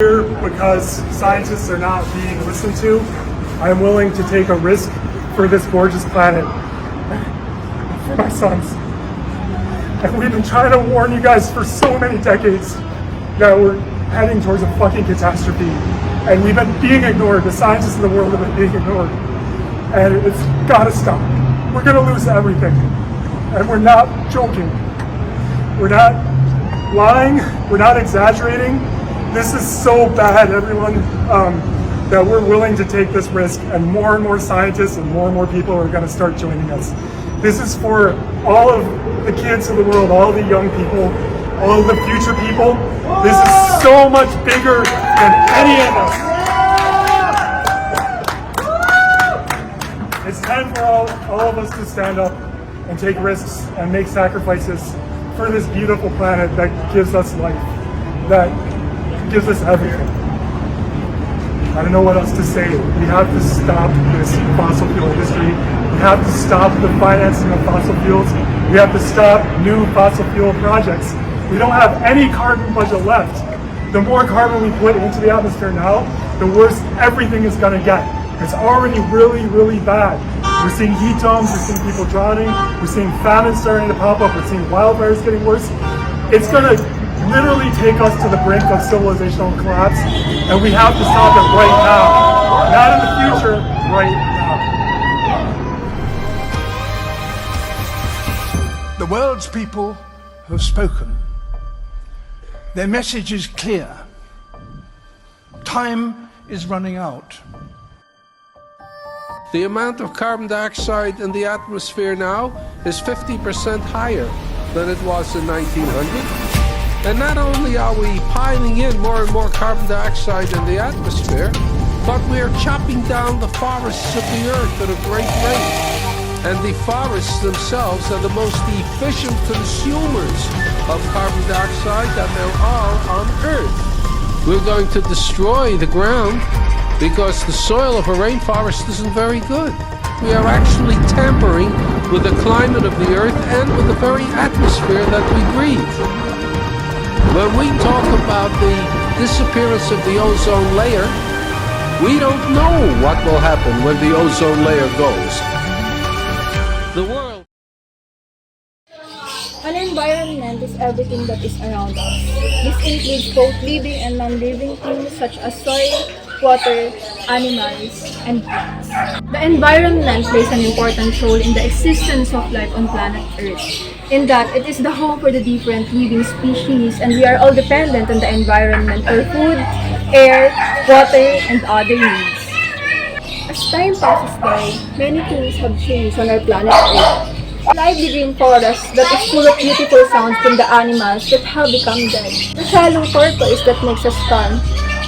Here, because scientists are not being listened to, I am willing to take a risk for this gorgeous planet, for my sons. And we've been trying to warn you guys for so many decades that we're heading towards a fucking catastrophe. And we've been being ignored. The scientists in the world have been being ignored. And it's gotta stop. We're gonna lose everything. And we're not joking. We're not lying. We're not exaggerating. This is so bad, everyone, that we're willing to take this risk, and more scientists and more people are going to start joining us. This is for all of the kids of the world, all of the young people, all of the future people. This is so much bigger than any of us. It's time for all of us to stand up and take risks and make sacrifices for this beautiful planet that gives us life, that gives us everything. I don't know what else to say. We have to stop this fossil fuel industry. We have to stop the financing of fossil fuels. We have to stop new fossil fuel projects. We don't have any carbon budget left. The more carbon we put into the atmosphere now, the worse everything is going to get. It's already really bad. We're seeing heat domes, we're seeing people drowning, we're seeing famine starting to pop up, we're seeing wildfires getting worse. It's going to literally take us to the brink of civilizational collapse, and we have to stop it right now. Not in the future, right now. The world's people have spoken. Their message is clear. Time is running out. The amount of carbon dioxide in the atmosphere now is 50% higher than it was in 1900. And not only are we piling in more and more carbon dioxide in the atmosphere, but we are chopping down the forests of the earth at a great rate. And the forests themselves are the most efficient consumers of carbon dioxide that there are on Earth. We're going to destroy the ground because the soil of a rainforest isn't very good. We are actually tampering with the climate of the Earth and with the very atmosphere that we breathe. When we talk about the disappearance of the ozone layer, we don't know what will happen when the ozone layer goes. The world. An environment is everything that is around us. This includes both living and non-living things such as soil, water, animals, and plants. The environment plays an important role in the existence of life on planet Earth, in that it is the home for the different living species, and we are all dependent on the environment for food, air, water, and other needs. As time passes by, many things have changed on our planet Earth. Lively green forest that is full of beautiful sounds from the animals that have become dead. The shallow turquoise that makes us calm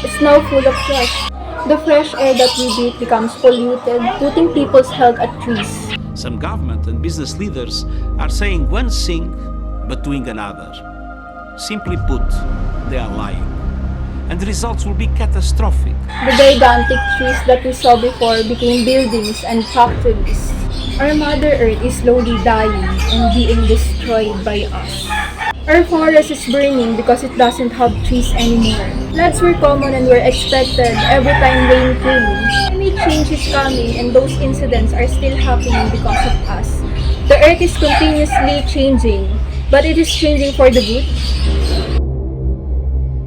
is now full of trash. The fresh air that we breathe becomes polluted, putting people's health at risk. Some government and business leaders are saying one thing but doing another. Simply put, they are lying. And the results will be catastrophic. The gigantic trees that we saw before became buildings and factories. Our Mother Earth is slowly dying and being destroyed by us. Our forest is burning because it doesn't have trees anymore. Floods were common and were expected every time rain came. Climate change is coming, and those incidents are still happening because of us. The Earth is continuously changing, but it is changing for the good.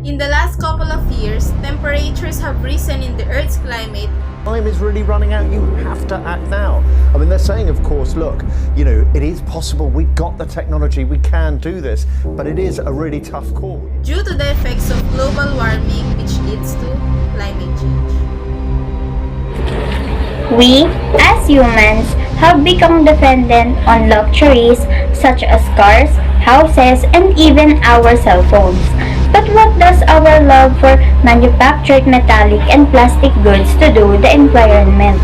In the last couple of years, temperatures have risen in the Earth's climate. Time is really running out. You have to act now. I mean, they're saying, of course, look, you know, it is possible. We've got the technology. We can do this. But it is a really tough call. Due to the effects of global warming, which leads to climate change. We, as humans, have become dependent on luxuries such as cars, houses, and even our cell phones. But what does our love for manufactured metallic and plastic goods to do with the environment?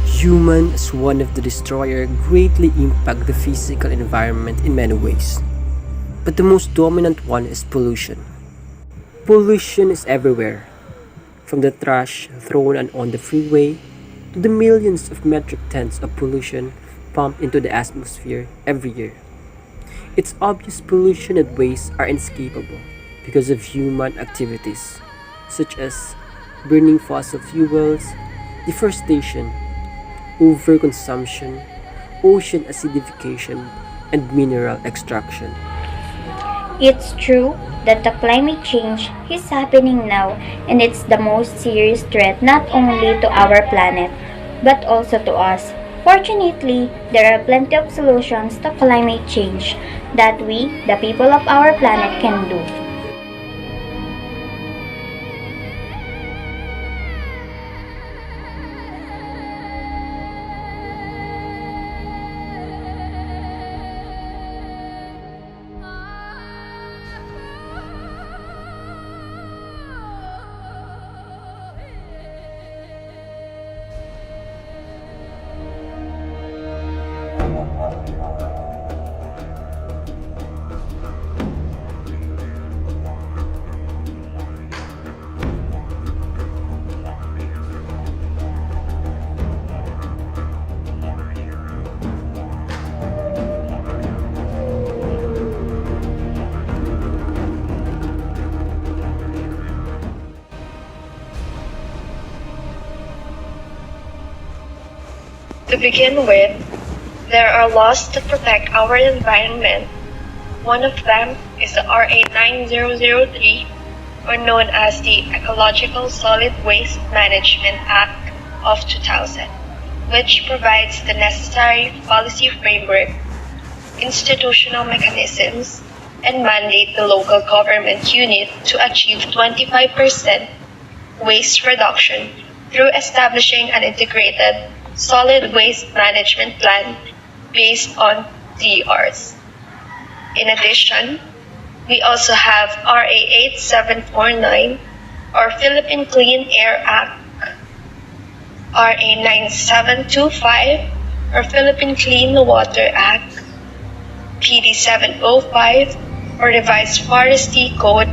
Human as one of the destroyer greatly impact the physical environment in many ways. But the most dominant one is pollution. Pollution is everywhere, from the trash thrown on the freeway to the millions of metric tons of pollution pumped into the atmosphere every year. It's obvious pollution and waste are inescapable because of human activities. such as burning fossil fuels, deforestation, overconsumption, ocean acidification, and mineral extraction. It's true that the climate change is happening now, and it's the most serious threat not only to our planet but also to us. Fortunately, there are plenty of solutions to climate change that we, the people of our planet, can do. To begin with, there are laws that protect our environment. One of them is the RA 9003, or known as the Ecological Solid Waste Management Act of 2000, which provides the necessary policy framework, institutional mechanisms, and mandate the local government unit to achieve 25% waste reduction through establishing an integrated solid waste management plan based on 3Rs. In addition, we also have RA 8749, or Philippine Clean Air Act, RA 9725, or Philippine Clean Water Act, PD 705, or Revised Forestry Code,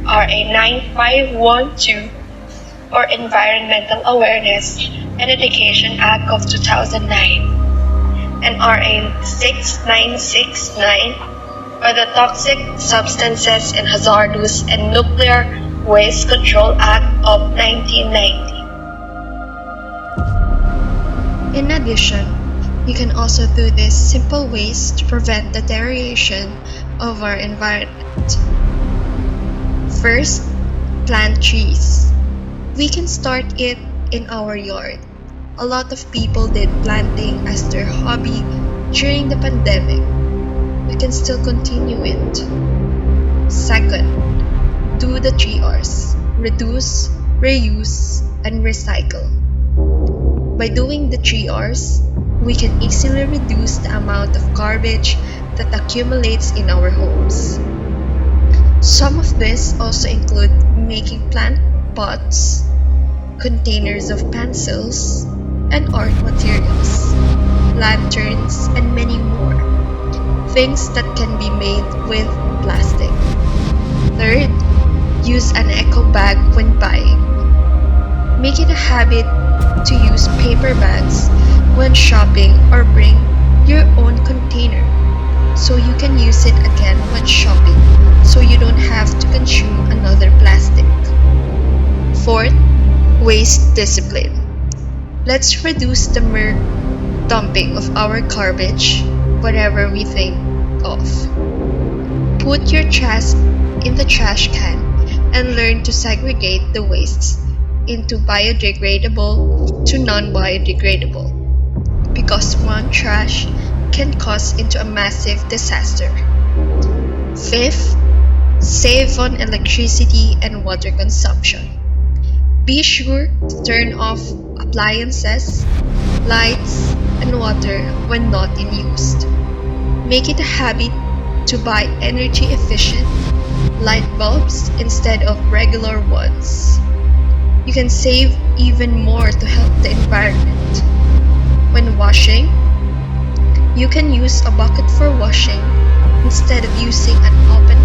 RA 9512, or Environmental Awareness and Education Act of 2009, and RA 6969, or the Toxic Substances and Hazardous and Nuclear Waste Control Act of 1990. In addition, you can also do these simple ways to prevent the deterioration of our environment. First, plant trees. We can start it in our yard. A lot of people did planting as their hobby during the pandemic. We can still continue it. Second, do the 3Rs: reduce, reuse, and recycle. By doing the 3Rs, we can easily reduce the amount of garbage that accumulates in our homes. Some of this also include making plant pots, containers of pencils, and art materials, lanterns, and many more. Things that can be made with plastic. Third, use an eco bag when buying. Make it a habit to use paper bags when shopping, or bring your own container so you can use it again when shopping, so you don't have to consume another plastic. Fourth, waste discipline. Let's reduce the mere dumping of our garbage whatever we think of. Put your trash in the trash can and learn to segregate the wastes into biodegradable to non-biodegradable, because one trash can cause into a massive disaster. Fifth, save on electricity and water consumption. Be sure to turn off appliances, lights, and water when not in use. Make it a habit to buy energy-efficient light bulbs instead of regular ones. You can save even more to help the environment. When washing, you can use a bucket for washing instead of using an open